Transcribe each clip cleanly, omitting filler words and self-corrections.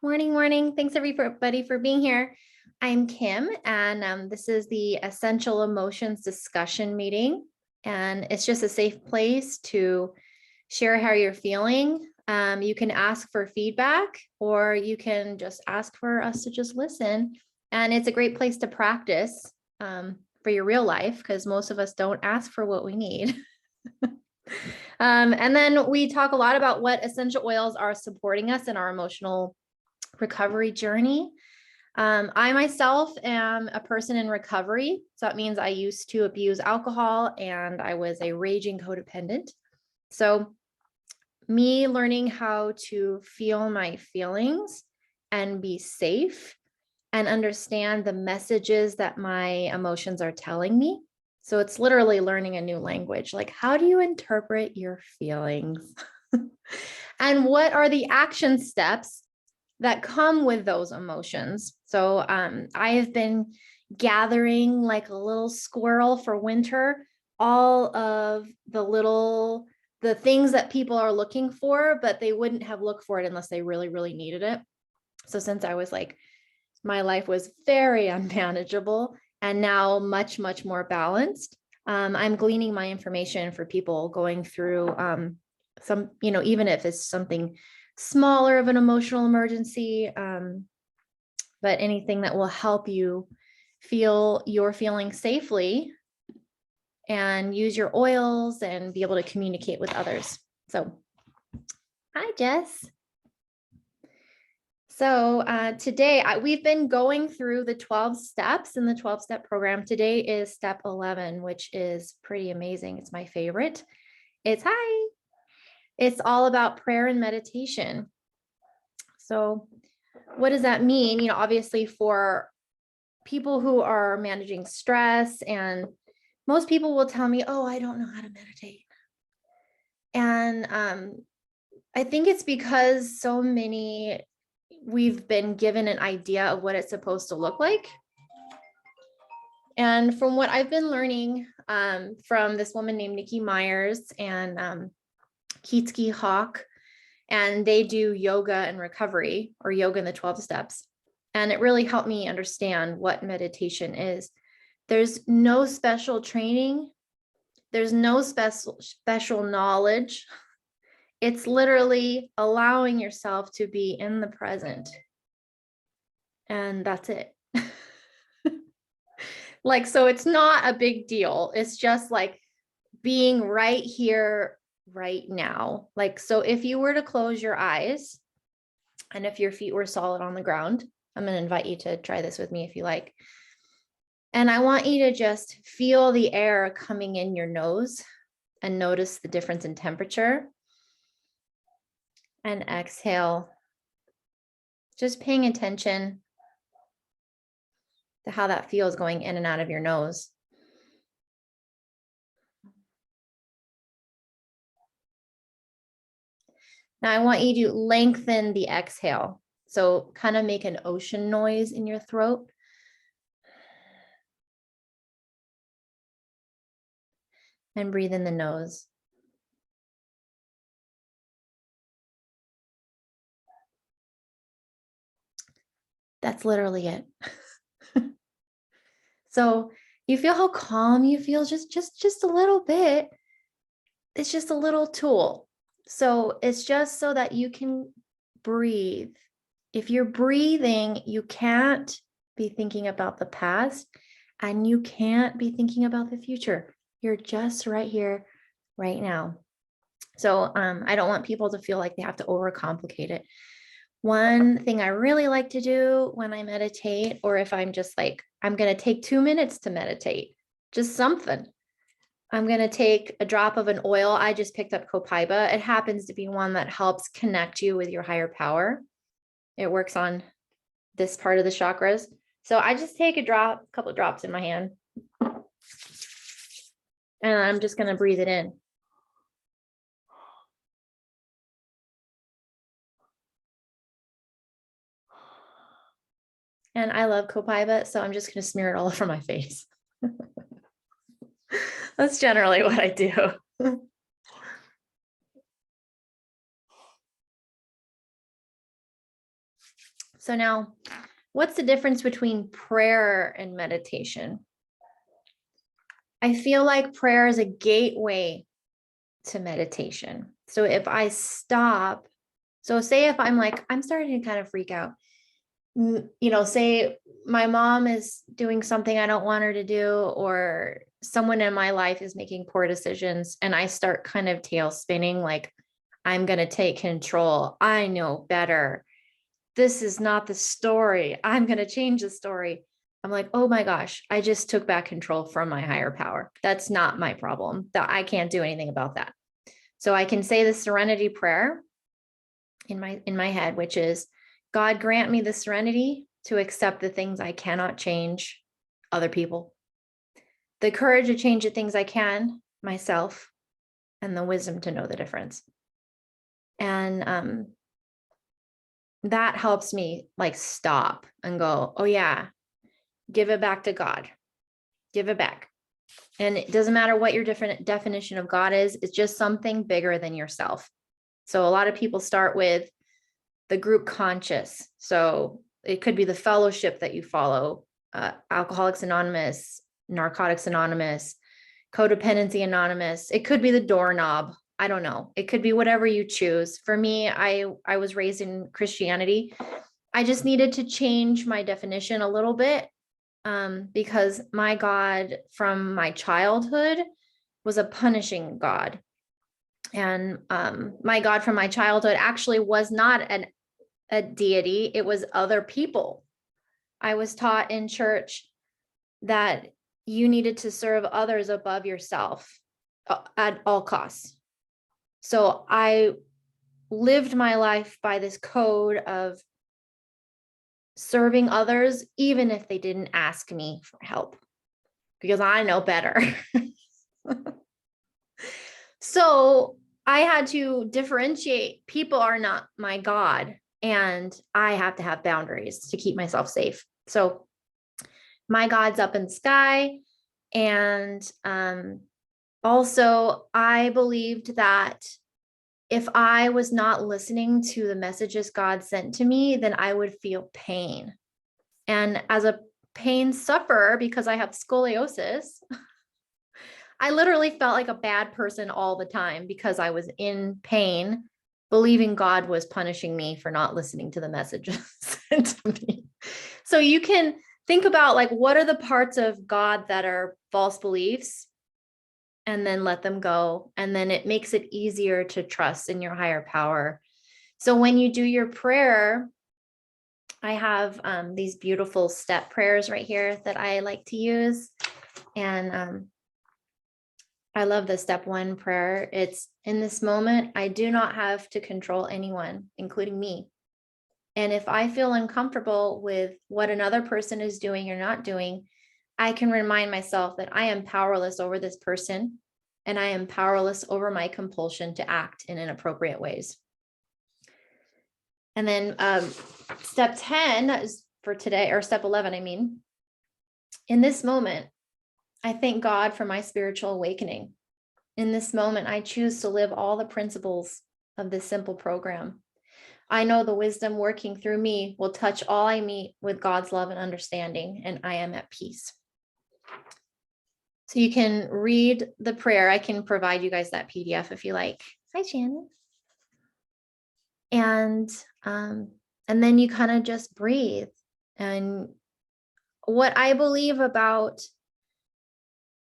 Morning, morning. Thanks everybody for being here. I'm Kim, and this is the Essential Emotions discussion meeting. And it's just a safe place to share how you're feeling. You can ask for feedback, or you can just ask for us to just listen. And it's a great place to practice for your real life, because most of us don't ask for what we need. And then we talk a lot about what essential oils are supporting us in our emotional recovery journey. I myself am a person in recovery. So that means I used to abuse alcohol and I was a raging codependent. So me learning how to feel my feelings and be safe and understand the messages that my emotions are telling me. So it's literally learning a new language. Like, how do you interpret your feelings? And what are the action steps that come with those emotions? So I have been gathering like a little squirrel for winter, all of the things that people are looking for, but they wouldn't have looked for it unless they really, really needed it. So since I was like, my life was very unmanageable and now much, much more balanced, I'm gleaning my information for people going through some, even if it's something smaller of an emotional emergency, but anything that will help you feel your feeling safely and use your oils and be able to communicate with others. So, hi, Jess. So today we've been going through the 12 steps in the 12-step program. Today is step 11, which is pretty amazing. It's my favorite. It's all about prayer and meditation. So what does that mean? Obviously for people who are managing stress, and most people will tell me, oh, I don't know how to meditate. And I think it's because we've been given an idea of what it's supposed to look like. And from what I've been learning from this woman named Nikki Myers and Keetsky Hawk, and they do yoga and recovery, or yoga in the 12 steps. And it really helped me understand what meditation is. There's no special training. There's no special knowledge. It's literally allowing yourself to be in the present. And that's it. So it's not a big deal. It's just like being right here, right now. So if you were to close your eyes and if your feet were solid on the ground, I'm going to invite you to try this with me if you like. And I want you to just feel the air coming in your nose and notice the difference in temperature. And exhale, just paying attention to how that feels going in and out of your nose. Now I want you to lengthen the exhale. So kind of make an ocean noise in your throat. And breathe in the nose. That's literally it. So you feel how calm you feel, just a little bit. It's just a little tool. So it's just so that you can breathe. If you're breathing, you can't be thinking about the past and you can't be thinking about the future. You're just right here, right now. So I don't want people to feel like they have to overcomplicate it. One thing I really like to do when I meditate, or if I'm just like, I'm going to take 2 minutes to meditate, just something. I'm going to take a drop of an oil. I just picked up Copaiba. It happens to be one that helps connect you with your higher power. It works on this part of the chakras. So I just take a couple of drops in my hand, and I'm just going to breathe it in. And I love Copaiba, so I'm just going to smear it all over my face. That's generally what I do. So now, what's the difference between prayer and meditation? I feel like prayer is a gateway to meditation. So if I stop, so say if I'm like, I'm starting to kind of freak out, say my mom is doing something I don't want her to do, or someone in my life is making poor decisions, and I start kind of tail spinning, like, I'm going to take control. I know better. This is not the story. I'm going to change the story. I'm like, oh my gosh, I just took back control from my higher power. That's not my problem. That I can't do anything about that. So I can say the serenity prayer in my head, which is, God, grant me the serenity to accept the things I cannot change, other people, the courage to change the things I can, myself, and the wisdom to know the difference. And that helps me like stop and go, oh yeah, give it back to God, give it back. And it doesn't matter what your different definition of God is, it's just something bigger than yourself. So a lot of people start with the group conscious. So it could be the fellowship that you follow, Alcoholics Anonymous, Narcotics Anonymous, Codependency Anonymous. It could be the doorknob. I don't know. It could be whatever you choose. For me, I was raised in Christianity. I just needed to change my definition a little bit, because my God from my childhood was a punishing God. And my God from my childhood actually was not a deity. It was other people. I was taught in church that you needed to serve others above yourself at all costs. So I lived my life by this code of serving others, even if they didn't ask me for help, because I know better. So I had to differentiate. People are not my God, and I have to have boundaries to keep myself safe. So my God's up in the sky. And also, I believed that if I was not listening to the messages God sent to me, then I would feel pain. And as a pain sufferer, because I have scoliosis, I literally felt like a bad person all the time because I was in pain, believing God was punishing me for not listening to the messages sent to me. So you can think about, like, what are the parts of God that are false beliefs, and then let them go. And then it makes it easier to trust in your higher power. So when you do your prayer, I have these beautiful step prayers right here that I like to use. And I love the step one prayer. It's, in this moment, I do not have to control anyone, including me. And if I feel uncomfortable with what another person is doing or not doing, I can remind myself that I am powerless over this person, and I am powerless over my compulsion to act in inappropriate ways. And then step 10 is for today, or step 11, I mean, in this moment, I thank God for my spiritual awakening. In this moment, I choose to live all the principles of this simple program. I know the wisdom working through me will touch all I meet with God's love and understanding, and I am at peace. So you can read the prayer. I can provide you guys that PDF if you like. Hi, Shannon. And then you kind of just breathe. And what I believe about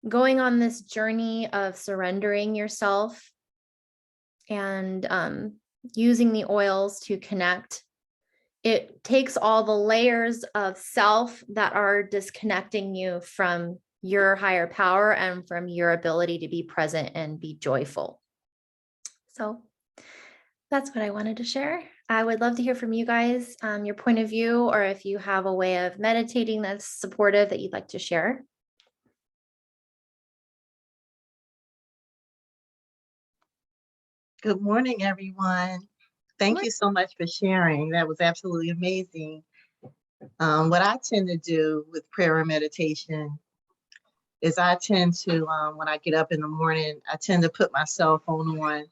going on this journey of surrendering yourself and using the oils to connect, it takes all the layers of self that are disconnecting you from your higher power and from your ability to be present and be joyful. So that's what I wanted to share. I would love to hear from you guys, your point of view, or if you have a way of meditating that's supportive that you'd like to share. Good morning, everyone. Thank you so much for sharing. That was absolutely amazing. What I tend to do with prayer and meditation is I tend to, when I get up in the morning, I tend to put my cell phone on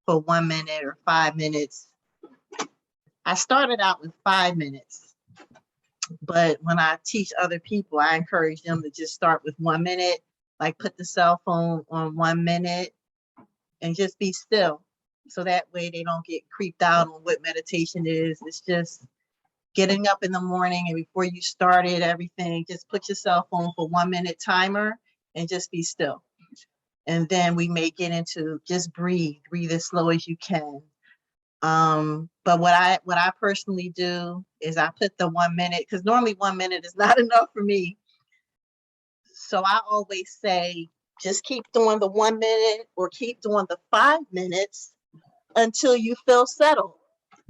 for 1 minute or 5 minutes. I started out with 5 minutes, But when I teach other people, I encourage them to just start with 1 minute, like put the cell phone on 1 minute and just be still. So that way they don't get creeped out on what meditation is. It's just getting up in the morning, and before you started everything, just put your cell phone for 1 minute timer and just be still. And then we may get into just breathe as slow as you can. But what I personally do is I put the 1 minute, because normally 1 minute is not enough for me. So I always say, just keep doing the 1 minute or keep doing the 5 minutes until you feel settled,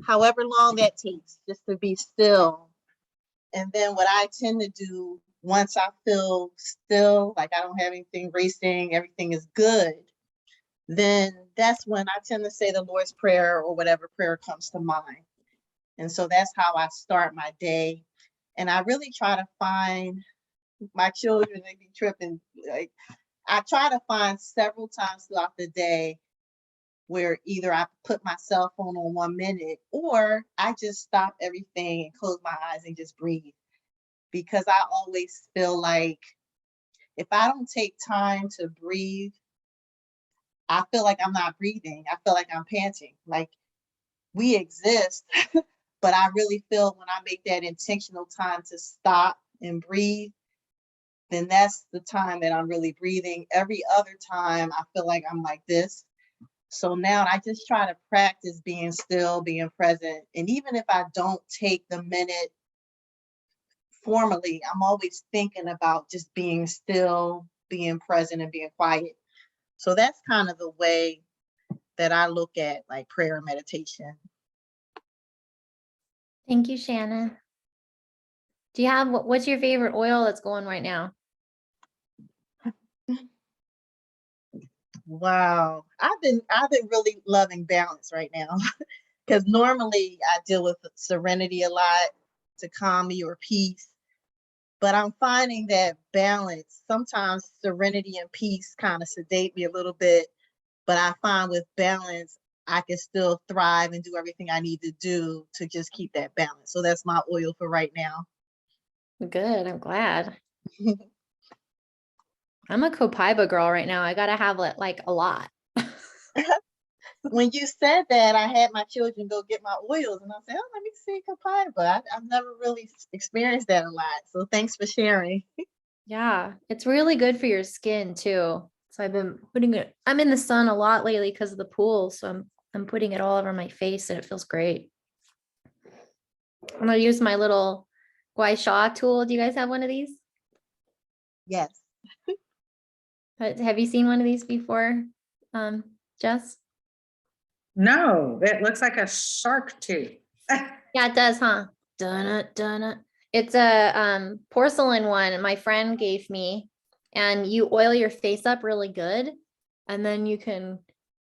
however long that takes, just to be still. And then what I tend to do, once I feel still, like I don't have anything racing, everything is good, then that's when I tend to say the Lord's Prayer or whatever prayer comes to mind. And so that's how I start my day. And I really try to find my children, they be tripping. Like, I try to find several times throughout the day where either I put my cell phone on 1 minute or I just stop everything and close my eyes and just breathe. Because I always feel like if I don't take time to breathe, I feel like I'm not breathing. I feel like I'm panting. Like, we exist, but I really feel when I make that intentional time to stop and breathe, then that's the time that I'm really breathing. Every other time, I feel like I'm like this. So now I just try to practice being still, being present. And even if I don't take the minute formally, I'm always thinking about just being still, being present, and being quiet. So that's kind of the way that I look at like prayer and meditation. Thank you, Shannon. Do you have, what's your favorite oil that's going right now? Wow, I've been really loving balance right now, because normally I deal with serenity a lot to calm me, or peace. But I'm finding that balance, sometimes serenity and peace kind of sedate me a little bit, but I find with balance, I can still thrive and do everything I need to do to just keep that balance. So that's my oil for right now. Good, I'm glad. I'm a Copaiba girl right now. I gotta have like a lot. When you said that, I had my children go get my oils, and I said, "Oh, let me see Copaiba." I've never really experienced that a lot, so thanks for sharing. Yeah, it's really good for your skin too. So I've been putting it, I'm in the sun a lot lately because of the pool. So I'm putting it all over my face and it feels great. I'm gonna use my little Gua Sha tool. Do you guys have one of these? Yes. Have you seen one of these before, Jess? No, it looks like a shark tooth. Yeah, it does, huh? Dun-it, dun-it. It's a porcelain one my friend gave me, and you oil your face up really good, and then you can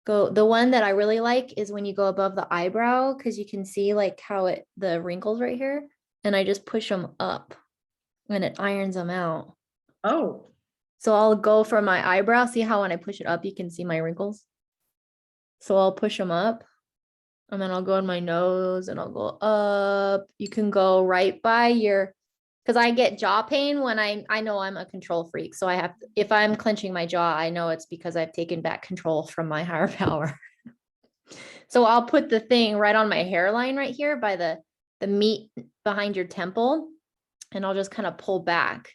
go. The one that I really like is when you go above the eyebrow, because you can see like how the wrinkles right here, and I just push them up, and it irons them out. Oh, So I'll go from my eyebrow. See how when I push it up, you can see my wrinkles. So I'll push them up. And then I'll go on my nose and I'll go up. You can go right by because I get jaw pain when I know I'm a control freak. So I have, if I'm clenching my jaw, I know it's because I've taken back control from my higher power. So I'll put the thing right on my hairline right here by the meat behind your temple. And I'll just kind of pull back.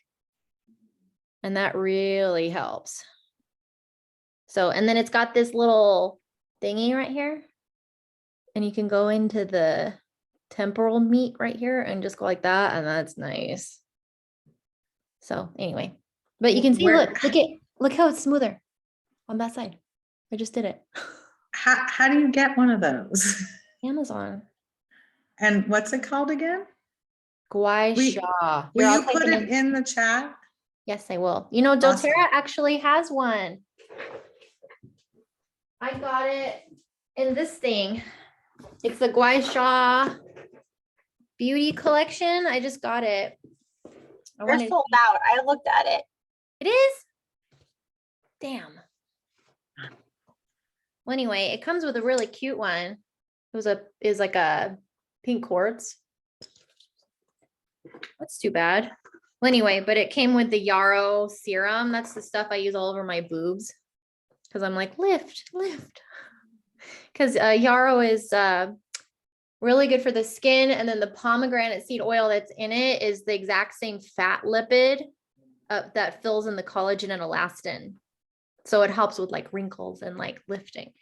And that really helps. So, and then it's got this little thingy right here. And you can go into the temporal meat right here and just go like that. And that's nice. So anyway, but you can see, look how it's smoother on that side. I just did it. how do you get one of those? Amazon. And what's it called again? Gua Sha. Here, Will I'll you type put it it in the chat? Yes, I will. You know, Awesome. doTERRA actually has one. I got it in this thing. It's the Gua Sha Beauty Collection. I just got it. They're sold out. I looked at it. It is? Damn. Well, anyway, it comes with a really cute one. It is like a pink quartz. That's too bad. Well, anyway, but it came with the Yarrow serum. That's the stuff I use all over my boobs. Cause I'm like, lift. Cause Yarrow is really good for the skin. And then the pomegranate seed oil that's in it is the exact same fat lipid that fills in the collagen and elastin. So it helps with like wrinkles and like lifting.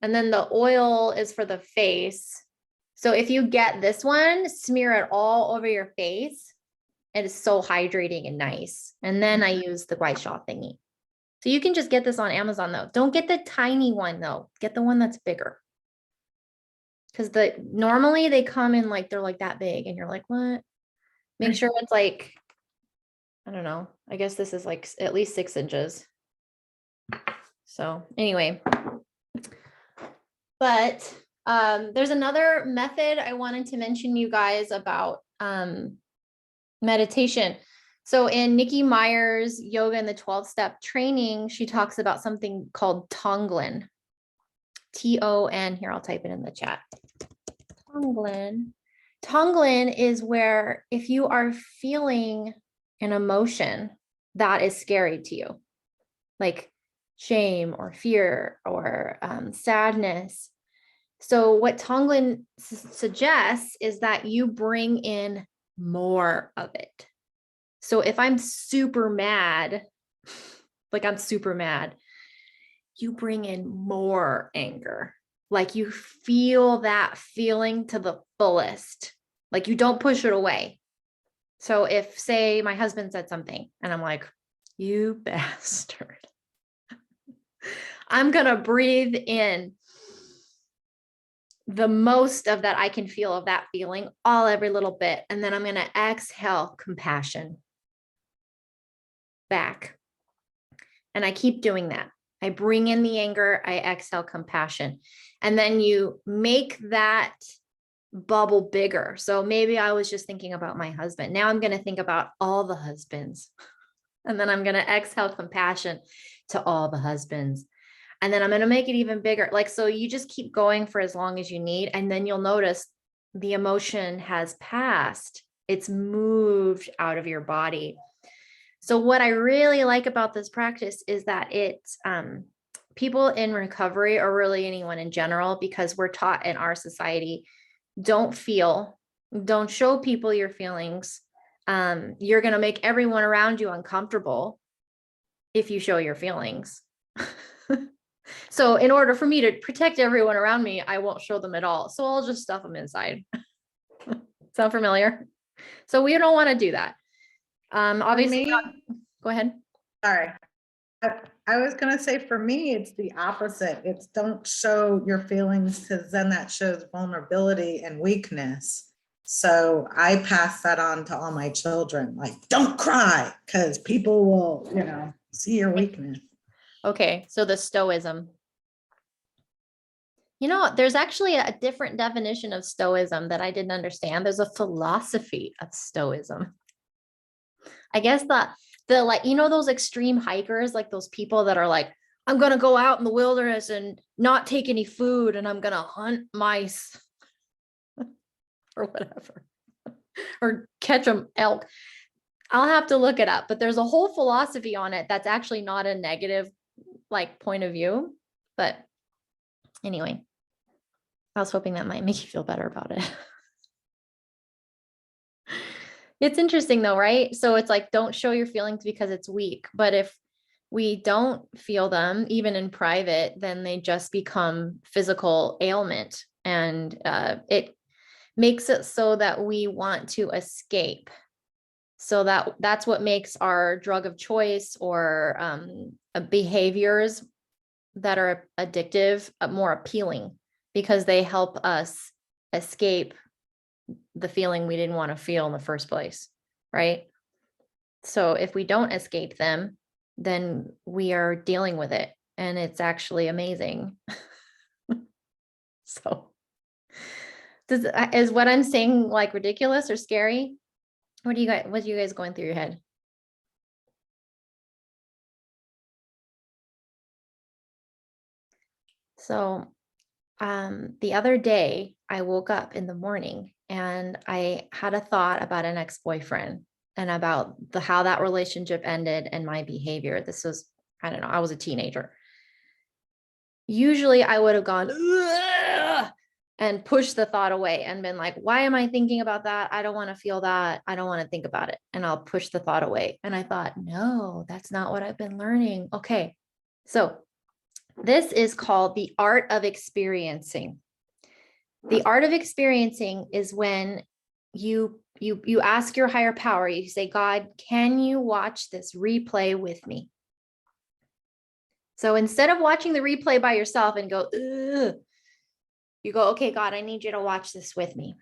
And then the oil is for the face. So if you get this one, smear it all over your face. It is so hydrating and nice. And then I use the Gua Sha thingy. So you can just get this on Amazon though. Don't get the tiny one though. Get the one that's bigger. Because normally they come in like they're like that big and you're like, what? Make sure it's like, I don't know. I guess this is like at least 6 inches. So anyway, but there's another method I wanted to mention you guys about meditation. So in Nikki Meyer's Yoga and the 12-Step Training, she talks about something called Tonglen. Ton, here, I'll type it in the chat. Tonglen. Tonglen is where if you are feeling an emotion that is scary to you, like shame or fear or sadness. So what Tonglen suggests is that you bring in more of it. So if I'm super mad, like I'm super mad, you bring in more anger. Like you feel that feeling to the fullest. Like you don't push it away. So if, say, my husband said something and I'm like, you bastard, I'm going to breathe in the most of that I can feel of that feeling, every little bit. And then I'm going to exhale compassion back. And I keep doing that. I bring in the anger, I exhale compassion. And then you make that bubble bigger. So maybe I was just thinking about my husband. Now I'm going to think about all the husbands. And then I'm going to exhale compassion to all the husbands. And then I'm going to make it even bigger. Like, so you just keep going for as long as you need. And then you'll notice the emotion has passed. It's moved out of your body. So what I really like about this practice is that it's people in recovery, or really anyone in general, because we're taught in our society, don't feel, don't show people your feelings. You're going to make everyone around you uncomfortable if you show your feelings. So in order for me to protect everyone around me, I won't show them at all. So I'll just stuff them inside. Sound familiar? So we don't want to do that. Obviously, go ahead. Sorry. I was going to say, for me, it's the opposite. It's don't show your feelings, because then that shows vulnerability and weakness. So I pass that on to all my children, like, don't cry, because people will, see your weakness. Okay, so the stoicism. There's actually a different definition of stoicism that I didn't understand. There's a philosophy of stoicism. I guess the like, those extreme hikers, like those people that are like, I'm going to go out in the wilderness and not take any food, and I'm going to hunt mice or whatever, or catch them elk. I'll have to look it up, but there's a whole philosophy on it that's actually not a negative like point of view. But anyway, I was hoping that might make you feel better about it. It's interesting though, right? So it's like, don't show your feelings because it's weak. But if we don't feel them, even in private, then they just become physical ailment. And it makes it so that we want to escape. So that's what makes our drug of choice or behaviors that are addictive more appealing, because they help us escape the feeling we didn't want to feel in the first place, right? So if we don't escape them, then we are dealing with it, and it's actually amazing. So is what I'm saying like ridiculous or scary? What are you guys going through your head? So the other day I woke up in the morning and I had a thought about an ex-boyfriend and about how that relationship ended and my behavior. This was, I don't know, I was a teenager. Usually I would have gone, "Ugh," and pushed the thought away and been like, why am I thinking about that? I don't want to feel that. I don't want to think about it. And I'll push the thought away. And I thought, no, that's not what I've been learning. Okay. So this is called the art of experiencing. The art of experiencing is when you ask your higher power, you say, God, can you watch this replay with me? So instead of watching the replay by yourself and go, ugh, you go, okay, God, I need you to watch this with me.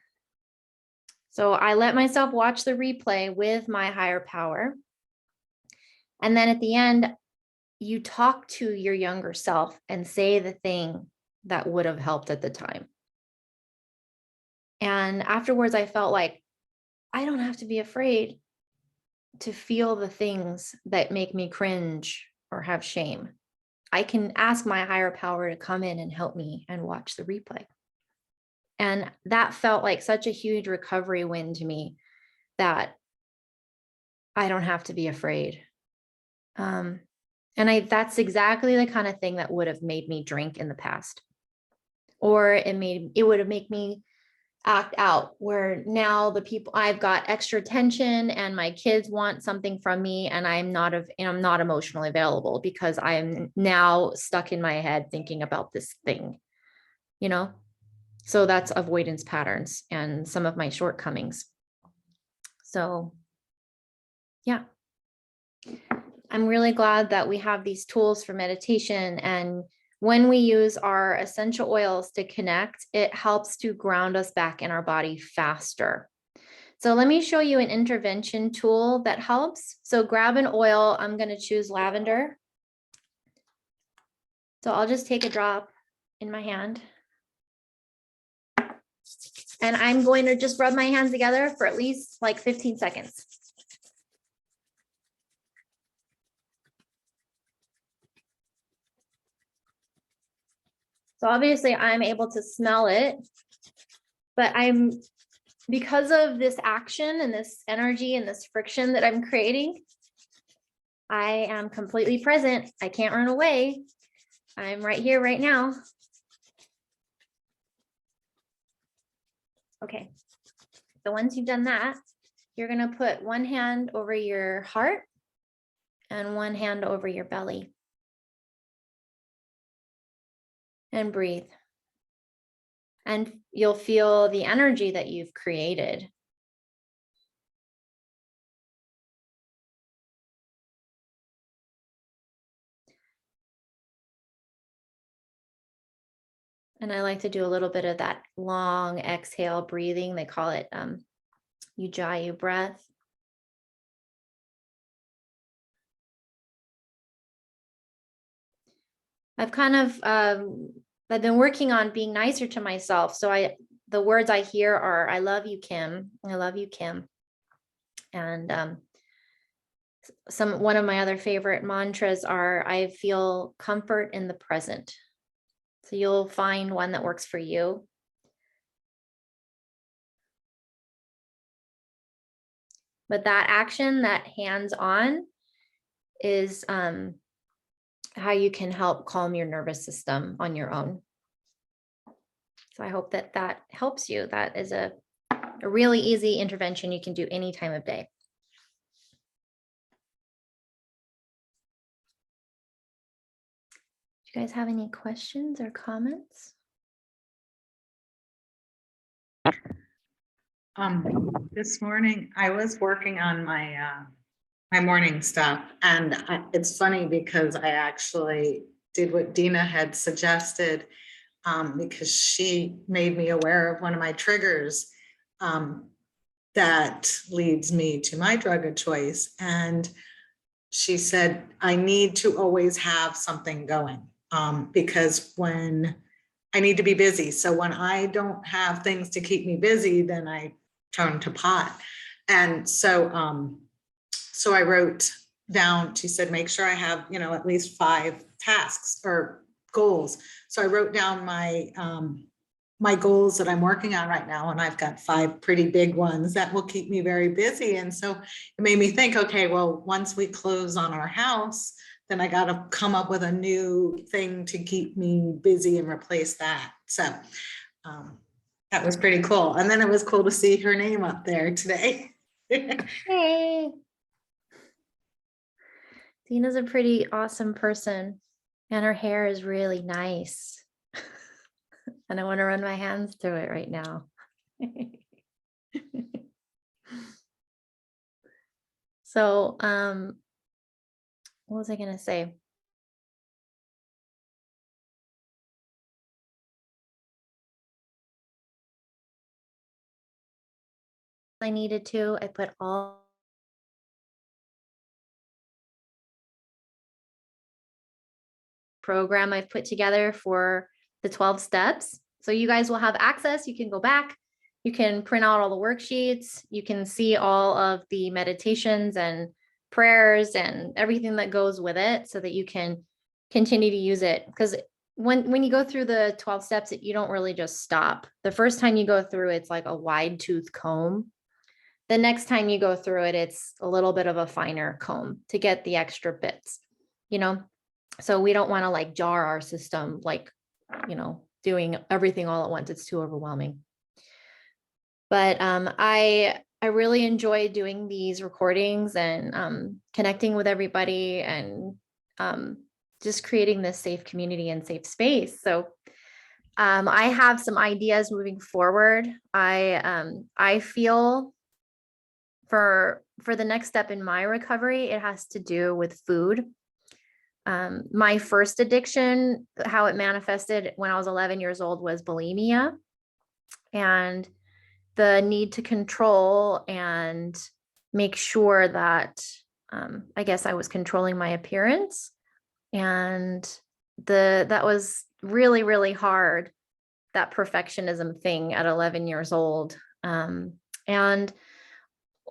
So I let myself watch the replay with my higher power. And then at the end, you talk to your younger self and say the thing that would have helped at the time. And afterwards, I felt like I don't have to be afraid to feel the things that make me cringe or have shame. I can ask my higher power to come in and help me and watch the replay. And that felt like such a huge recovery win to me that I don't have to be afraid. And that's exactly the kind of thing that would have made me drink in the past. Or it would have made me act out, where now the people, I've got extra attention and my kids want something from me and I'm not emotionally available because I'm now stuck in my head thinking about this thing, you know? So that's avoidance patterns and some of my shortcomings. So yeah, I'm really glad that we have these tools for meditation, and when we use our essential oils to connect, it helps to ground us back in our body faster. So let me show you an intervention tool that helps. So grab an oil. I'm going to choose lavender. So I'll just take a drop in my hand. And I'm going to just rub my hands together for at least like 15 seconds. So obviously I'm able to smell it, but because of this action and this energy and this friction that I'm creating, I am completely present. I can't run away. I'm right here, right now. Okay. So once you've done that, you're going to put one hand over your heart and one hand over your belly. And breathe. And you'll feel the energy that you've created. And I like to do a little bit of that long exhale breathing. They call it Ujjayi breath. I've kind of, I've been working on being nicer to myself. So the words I hear are, I love you, Kim. I love you, Kim. And one of my other favorite mantras are, I feel comfort in the present. So you'll find one that works for you. But that action, that hands-on, is how you can help calm your nervous system on your own. So I hope that helps you. That is a really easy intervention you can do any time of day. Do you guys have any questions or comments? This morning I was working on my my morning stuff, and it's funny because I actually did what Dina had suggested, because she made me aware of one of my triggers that leads me to my drug of choice. And she said, I need to always have something going, because when I need to be busy. So when I don't have things to keep me busy, then I turn to pot. And so, so I wrote down, she said, make sure I have, at least 5 tasks or goals. So I wrote down my goals that I'm working on right now, and I've got 5 pretty big ones that will keep me very busy. And so it made me think, okay, well, once we close on our house, then I got to come up with a new thing to keep me busy and replace that. So that was pretty cool. And then it was cool to see her name up there today. Hey. Dina's a pretty awesome person, and her hair is really nice. And I want to run my hands through it right now. So, what was I gonna say? I needed to, I put all program I've put together for the 12 steps. So you guys will have access. You can go back, you can print out all the worksheets, you can see all of the meditations and prayers and everything that goes with it so that you can continue to use it. Because when you go through the 12 steps, you don't really just stop. The first time you go through, it's like a wide tooth comb. The next time you go through it, it's a little bit of a finer comb to get the extra bits, you know? So we don't want to like jar our system, like, you know, doing everything all at once. It's too overwhelming. But I really enjoy doing these recordings and connecting with everybody and just creating this safe community and safe space. So I have some ideas moving forward. I feel for the next step in my recovery, it has to do with food. My first addiction, how it manifested when I was 11 years old, was bulimia, and the need to control and make sure that I guess I was controlling my appearance. And that was really, really hard, that perfectionism thing at 11 years old. And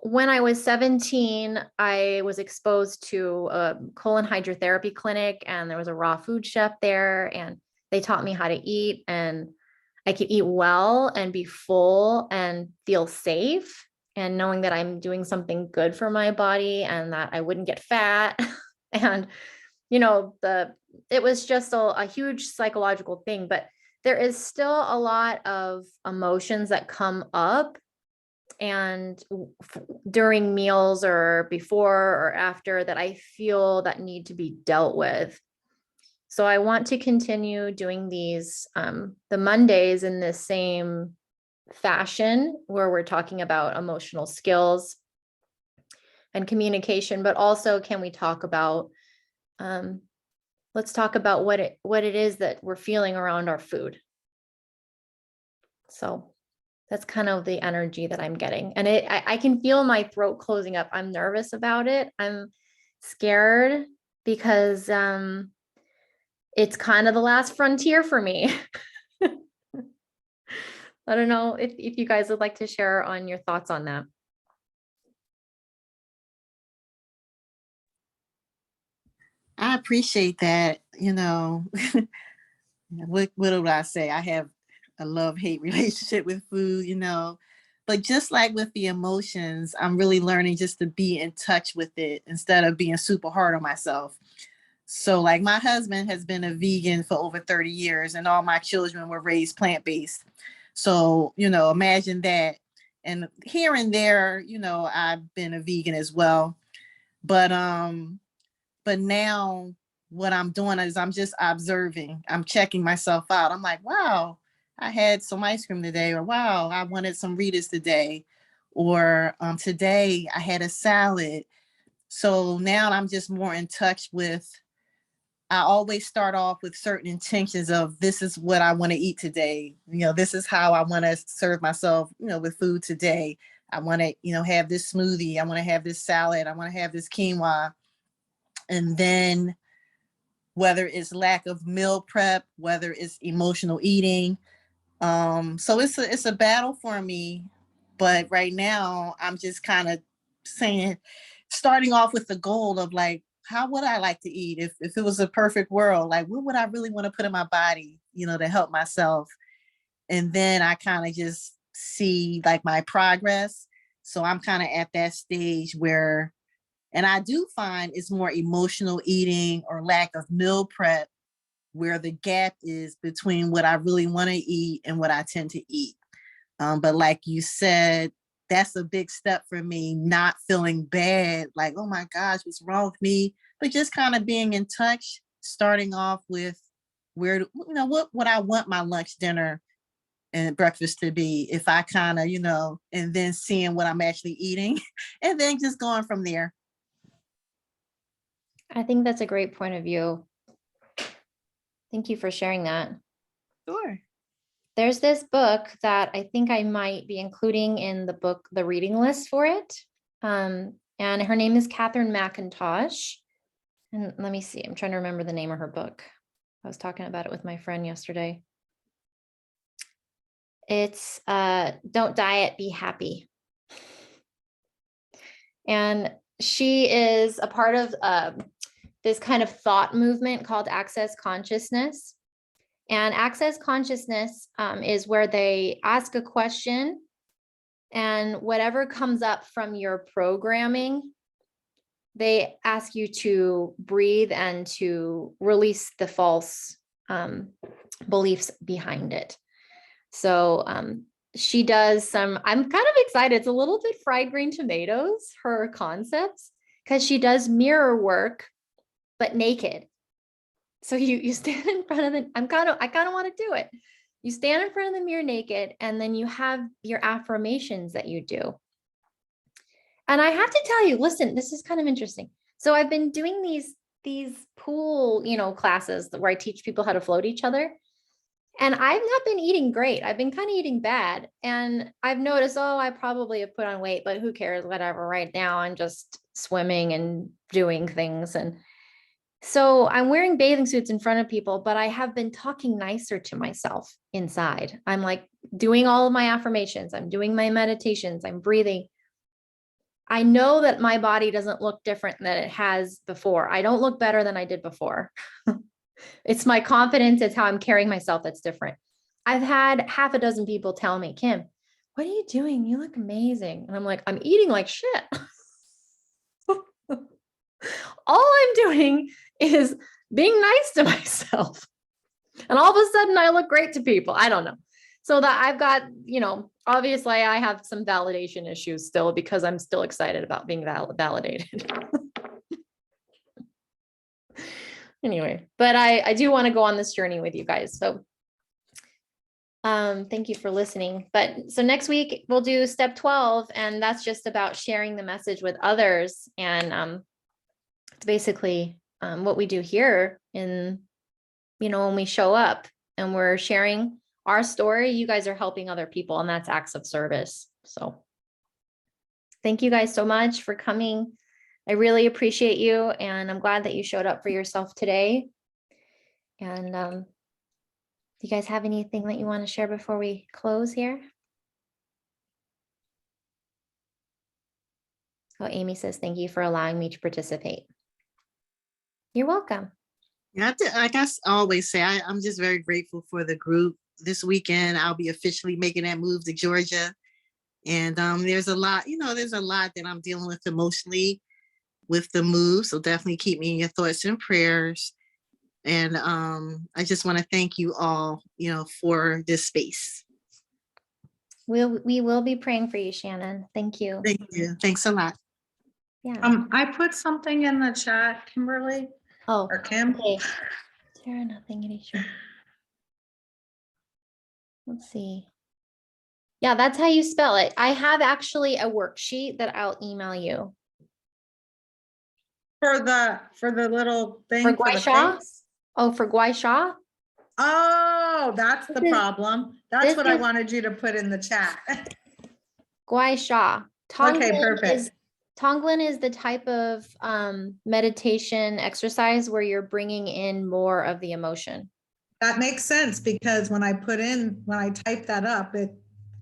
when I was 17, I was exposed to a colon hydrotherapy clinic, and there was a raw food chef there, and they taught me how to eat, and I could eat well and be full and feel safe, and knowing that I'm doing something good for my body and that I wouldn't get fat. And, you know, it was just a huge psychological thing, but there is still a lot of emotions that come up and during meals or before or after that I feel that need to be dealt with. So I want to continue doing these, the Mondays in the same fashion where we're talking about emotional skills and communication, but also can we talk about, let's talk about what it is that we're feeling around our food. So that's kind of the energy that I'm getting. And I can feel my throat closing up. I'm nervous about it. I'm scared because it's kind of the last frontier for me. I don't know if you guys would like to share on your thoughts on that. I appreciate that. You know, what do I say? I have a love-hate relationship with food, you know, but just like with the emotions, I'm really learning just to be in touch with it instead of being super hard on myself. So like my husband has been a vegan for over 30 years and all my children were raised plant-based. So, you know, imagine that. And here and there, you know, I've been a vegan as well. But now what I'm doing is I'm just observing. I'm checking myself out. I'm like, wow, I had some ice cream today, or wow, I wanted some Ritas today, or today I had a salad. So now I'm just more in touch with, I always start off with certain intentions of this is what I want to eat today. You know, this is how I want to serve myself, you know, with food today. I want to, you know, have this smoothie. I want to have this salad. I want to have this quinoa. And then whether it's lack of meal prep, whether it's emotional eating. So it's a battle for me, but right now I'm just kind of saying, starting off with the goal of like how would I like to eat if it was a perfect world? Like, what would I really want to put in my body, to help myself? And then I kind of just see like my progress. So I'm kind of at that stage where, and I do find it's more emotional eating or lack of meal prep where the gap is between what I really want to eat and what I tend to eat. But like you said, that's a big step for me, not feeling bad, like, oh my gosh, what's wrong with me? But just kind of being in touch, starting off with what I want my lunch, dinner, and breakfast to be, if I kind of, and then seeing what I'm actually eating and then just going from there. I think that's a great point of view. Thank you for sharing that. Sure. There's this book that I think I might be including in the reading list for it. And her name is Catherine McIntosh. And let me see, I'm trying to remember the name of her book. I was talking about it with my friend yesterday. It's Don't Diet, Be Happy. And she is a part of this kind of thought movement called Access Consciousness. And Access Consciousness is where they ask a question, and whatever comes up from your programming, they ask you to breathe and to release the false beliefs behind it. So she does some, I'm kind of excited. It's a little bit fried green tomatoes, her concepts, because she does mirror work, but naked. So you stand in front of the, I kind of want to do it. You stand in front of the mirror naked, and then you have your affirmations that you do. And I have to tell you, listen, this is kind of interesting. So I've been doing these pool, classes where I teach people how to float each other. And I've not been eating great. I've been kind of eating bad. And I've noticed, I probably have put on weight, but who cares? Whatever. Right now, I'm just swimming and doing things. And so I'm wearing bathing suits in front of people, but I have been talking nicer to myself inside. I'm like doing all of my affirmations. I'm doing my meditations. I'm breathing. I know that my body doesn't look different than it has before. I don't look better than I did before. It's my confidence. It's how I'm carrying myself that's different. I've had half a dozen people tell me, Kim, what are you doing? You look amazing. And I'm like, I'm eating like shit. All I'm doing is being nice to myself. And all of a sudden I look great to people. I don't know. So that I've got, obviously I have some validation issues still because I'm still excited about being validated. Anyway, but I do want to go on this journey with you guys. So thank you for listening. But so next week we'll do step 12, and that's just about sharing the message with others. And it's basically what we do here in, when we show up and we're sharing our story, you guys are helping other people, and that's acts of service. So thank you guys so much for coming. I really appreciate you, and I'm glad that you showed up for yourself today. And do you guys have anything that you want to share before we close here? Oh, Amy says, thank you for allowing me to participate. You're welcome. Yeah, I guess I always say I'm just very grateful for the group. This weekend, I'll be officially making that move to Georgia. And there's a lot that I'm dealing with emotionally with the move. So definitely keep me in your thoughts and prayers. And I just want to thank you all, for this space. We will be praying for you, Shannon. Thank you. Thank you. Thanks a lot. Yeah. I put something in the chat, Kimberly or Kim. Okay. Tara, nothing any sure. Let's see. Yeah, that's how you spell it. I have actually a worksheet that I'll email you. For the little thing. For for the Gua Sha? face? Oh, for Gua Sha? Oh, that's the This is- problem. That's this what I is- wanted you to put in the chat. Gua Sha. Okay, perfect. Tonglen is the type of meditation exercise where you're bringing in more of the emotion. That makes sense because when I typed that up, it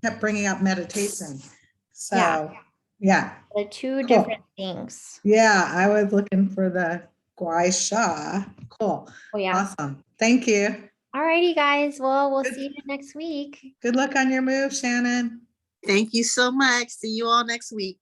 kept bringing up meditation. So, yeah. They're two Cool. different things. Yeah, I was looking for the Guaisha. Cool. Oh, yeah. Awesome. Thank you. All righty, guys. Well, we'll Good. see you next week. Good luck on your move, Shannon. Thank you so much. See you all next week.